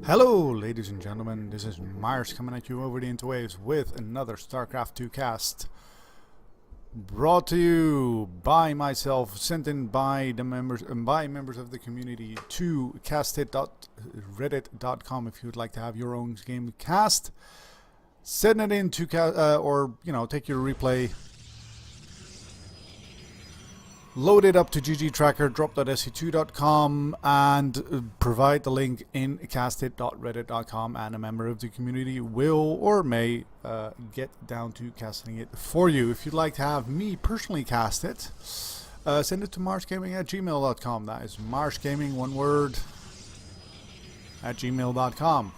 Hello, ladies and gentlemen, this is Mars coming at you over the interwaves with another Starcraft 2 cast. Brought to you by myself, sent in by the members of the community to castit.reddit.com if you would like to have your own game cast. Send it in to take your replay. Load it up to ggtracker, drop.sc2.com, and provide the link in castit.reddit.com, and a member of the community will or may get down to casting it for you. If you'd like to have me personally cast it, send it to marsgaming@gmail.com. That is marsgaming, one word, @gmail.com.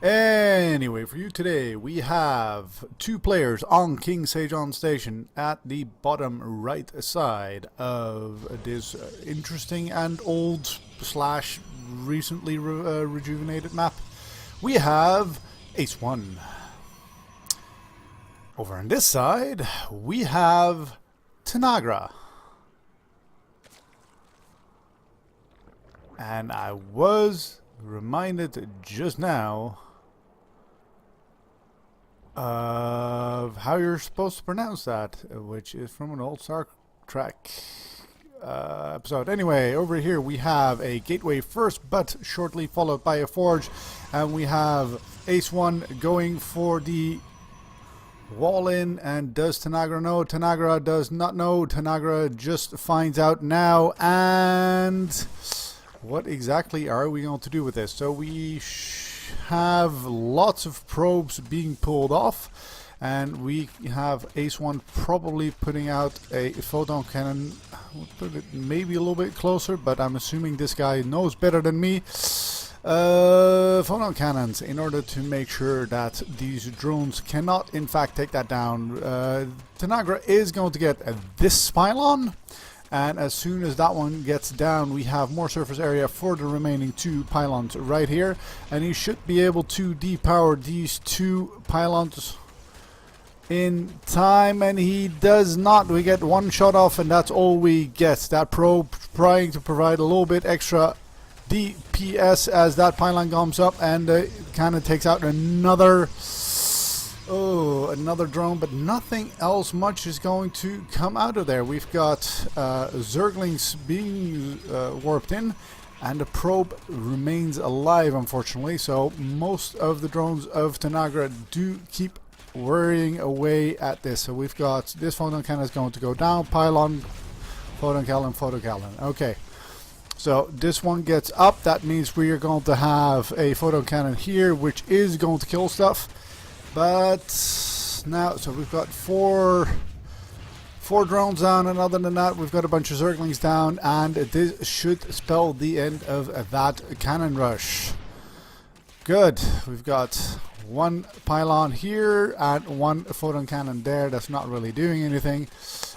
Anyway, for you today, we have two players on King Sejeong station at the bottom right side of this interesting and old slash recently rejuvenated map. We have AceOne. Over on this side, we have Tanagra. And I was reminded just now of how you're supposed to pronounce that, which is from an old Star Trek episode. Anyway, over here we have a gateway first, but shortly followed by a forge, and we have AceOne going for the wall in. And does Tanagra know? Tanagra does not know. Tanagra just finds out now. And what exactly are we going to do with this? So we have lots of probes being pulled off, and we have AceOne probably putting out a photon cannon. We'll put it maybe a little bit closer, but I'm assuming this guy knows better than me. Photon cannons, in order to make sure that these drones cannot in fact take that down. Tanagra is going to get this pylon, and as soon as that one gets down, we have more surface area for the remaining two pylons right here. And he should be able to depower these two pylons in time, and he does not. We get one shot off, and that's all we get. That probe trying to provide a little bit extra DPS as that pylon comes up, and kind of takes out another drone, but nothing else much is going to come out of there. We've got Zerglings being warped in, and the probe remains alive, unfortunately. So most of the drones of Tanagra do keep worrying away at this. So we've got this photon cannon is going to go down, pylon, photon cannon, photon cannon. Okay. So this one gets up. That means we are going to have a photon cannon here, which is going to kill stuff. But now, so we've got four drones down, and other than that, we've got a bunch of Zerglings down, and this should spell the end of that cannon rush. Good. We've got one pylon here and one photon cannon there. That's not really doing anything,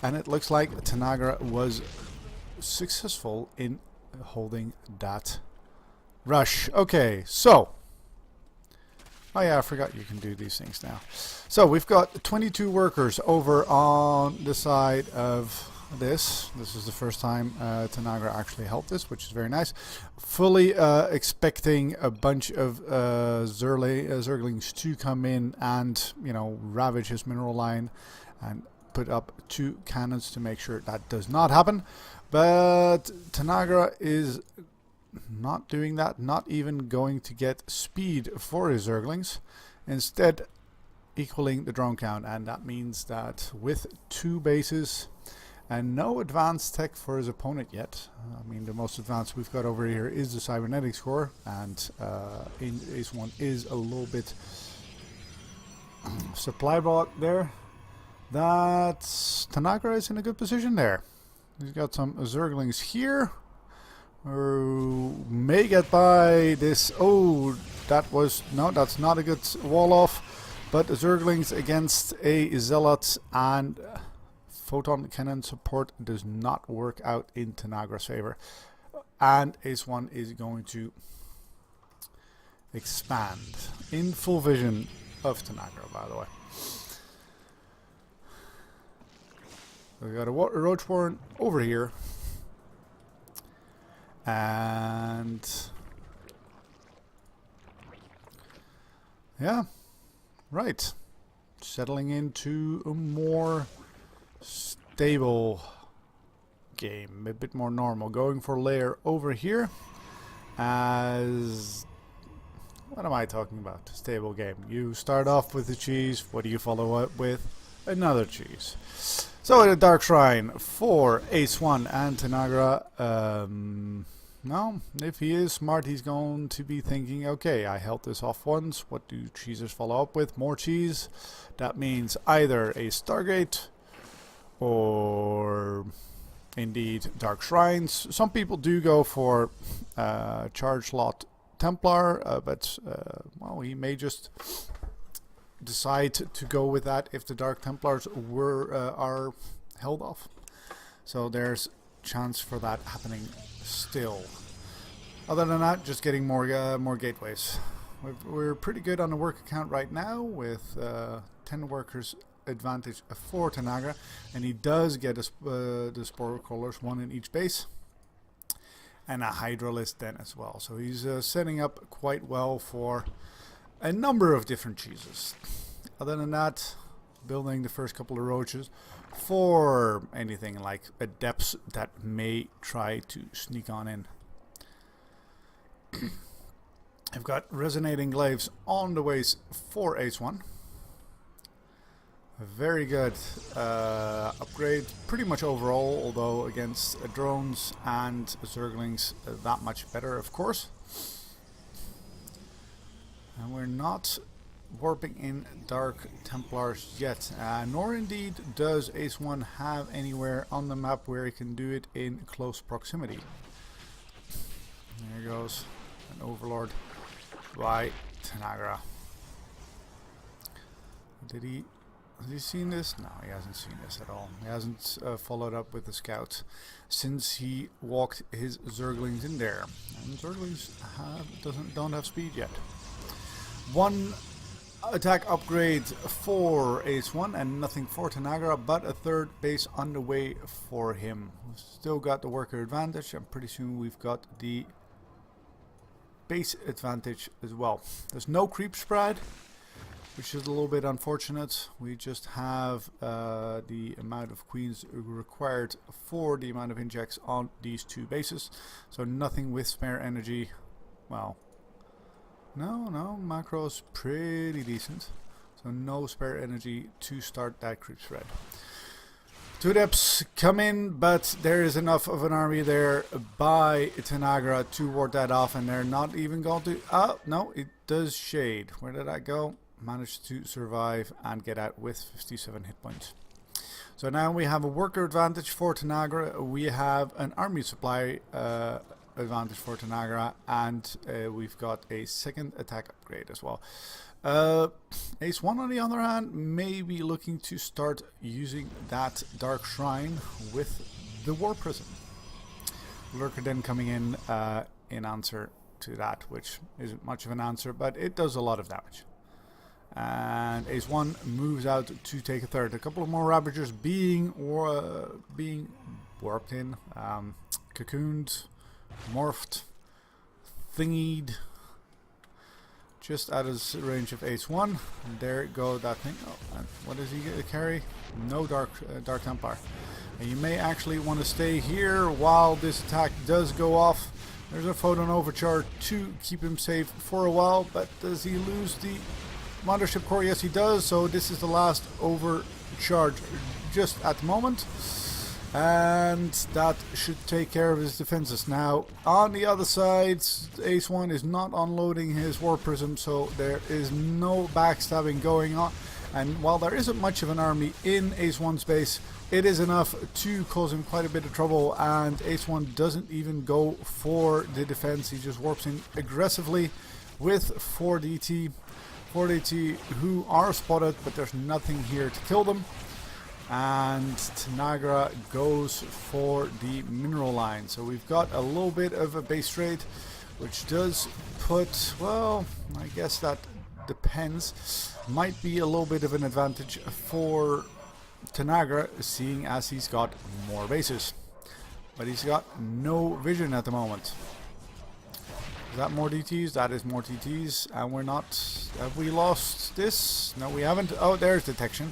and it looks like Tanagra was successful in holding that rush. Okay, so. Oh yeah, I forgot you can do these things now. So we've got 22 workers over on the side of this. This is the first time Tanagra actually helped this, which is very nice. Fully expecting a bunch of Zerglings to come in and, ravage his mineral line and put up two cannons to make sure that does not happen. But Tanagra is not doing that, not even going to get speed for his Zerglings, instead equaling the drone count. And that means that with two bases and no advanced tech for his opponent yet, I mean the most advanced we've got over here is the cybernetics core, and in AceOne is a little bit supply block there, that Tanagra is in a good position there. He's got some Zerglings here who may get by this. Oh, that's not a good wall off, but Zerglings against a Zealot and photon cannon support does not work out in Tanagra's favor, and AceOne is going to expand in full vision of Tanagra, by the way. We got a Roach Warren over here, And yeah, right. Settling into a more stable game, a bit more normal. Going for layer over here as... what am I talking about? Stable game. You start off with the cheese. What do you follow up with? Another cheese. So a Dark Shrine for AceOne and Tanagra. No, if he is smart, he's going to be thinking, okay, I held this off once. What do cheesers follow up with? More cheese. That means either a Stargate or indeed Dark Shrines. Some people do go for charge slot Templar, but well, he may just decide to go with that if the Dark Templars are held off. So there's chance for that happening still. Other than that, just getting more gateways. We're pretty good on the work account right now with 10 workers advantage for Tanagra, and he does get the spore crawlers, one in each base, and a hydralist then as well. So he's setting up quite well for a number of different cheeses. Other than that, building the first couple of roaches for anything like adepts that may try to sneak on in. I've got resonating glaives on the ways for AceOne. Very good upgrade, pretty much overall, although against drones and zerglings that much better, of course. And we're not warping in Dark Templars yet, nor indeed does AceOne have anywhere on the map where he can do it in close proximity. There goes an Overlord by Tanagra. Has he seen this? No, he hasn't seen this at all. He hasn't followed up with the scouts since he walked his Zerglings in there. And Zerglings don't have speed yet. One attack upgrade for AceOne and nothing for Tanagra, but a third base on the way for him. We've still got the worker advantage, and pretty soon we've got the base advantage as well. There's no creep spread, which is a little bit unfortunate. We just have the amount of queens required for the amount of injects on these two bases. So nothing with spare energy. Well, no, macro's pretty decent. So no spare energy to start that creep spread. Two adepts come in, but there is enough of an army there by Tanagra to ward that off, and they're not even going to... Oh, no, it does shade. Where did that go? Managed to survive and get out with 57 hit points. So now we have a worker advantage for Tanagra, we have an army supply advantage for Tanagra, and we've got a second attack upgrade as well. AceOne on the other hand may be looking to start using that Dark Shrine with the War Prism. Lurker then coming in answer to that, which isn't much of an answer, but it does a lot of damage. And AceOne moves out to take a third. A couple of more Ravagers being warped in, cocooned, morphed, thingied, just out of range of AceOne. And there it goes, that thing. Oh, and what does he get to carry? No Dark Templar. And you may actually want to stay here while this attack does go off. There's a photon overcharge to keep him safe for a while, but does he lose the Mothership Core? Yes, he does. So this is the last overcharge just at the moment, and that should take care of his defenses. Now on the other side, AceOne is not unloading his War Prism, so there is no backstabbing going on. And while there isn't much of an army in AceOne's base, it is enough to cause him quite a bit of trouble, and AceOne doesn't even go for the defense. He just warps in aggressively with 4DT. 4DT who are spotted, but there's nothing here to kill them. And Tanagra goes for the mineral line. So we've got a little bit of a base rate, which does put, well, I guess that depends. Might be a little bit of an advantage for Tanagra, seeing as he's got more bases. But he's got no vision at the moment. Is that more DTs? That is more DTs. And we're not... Have we lost this? No, we haven't. Oh, there's detection.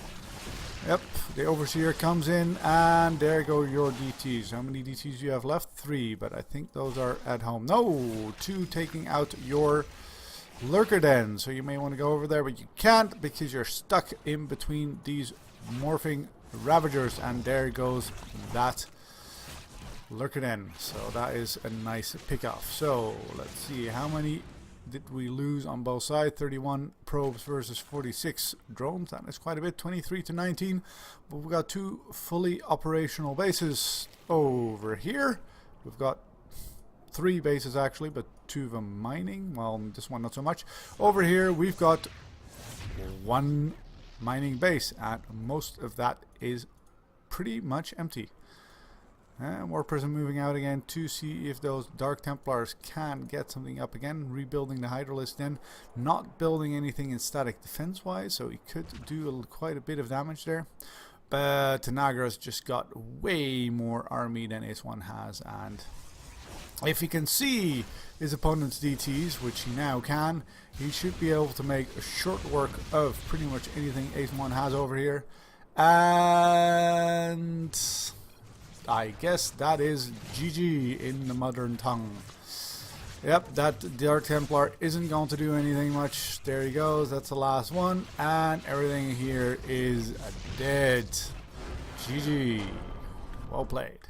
Yep, the Overseer comes in, and there go your DTs. How many DTs do you have left? 3, but I think those are at home. No! 2 taking out your Lurker Den. So you may want to go over there, but you can't because you're stuck in between these morphing Ravagers. And there goes that Lurker Den. So that is a nice pick off. So let's see, how many did we lose on both sides? 31 probes versus 46 drones. That is quite a bit. 23 to 19. But we've got 2 fully operational bases over here. We've got 3 bases actually, but 2 of them mining. Well, this one not so much. Over here we've got 1 mining base, and most of that is pretty much empty. More prism moving out again to see if those Dark Templars can get something up again. Rebuilding the Hydralisk Den. Not building anything in static defense wise, so he could do quite a bit of damage there. But Tanagra's just got way more army than AceOne has, and if he can see his opponent's DTs, which he now can, he should be able to make a short work of pretty much anything AceOne has over here. And I guess that is GG in the modern tongue. Yep, that Dark Templar isn't going to do anything much. There he goes, that's the last one. And everything here is dead. GG. Well played.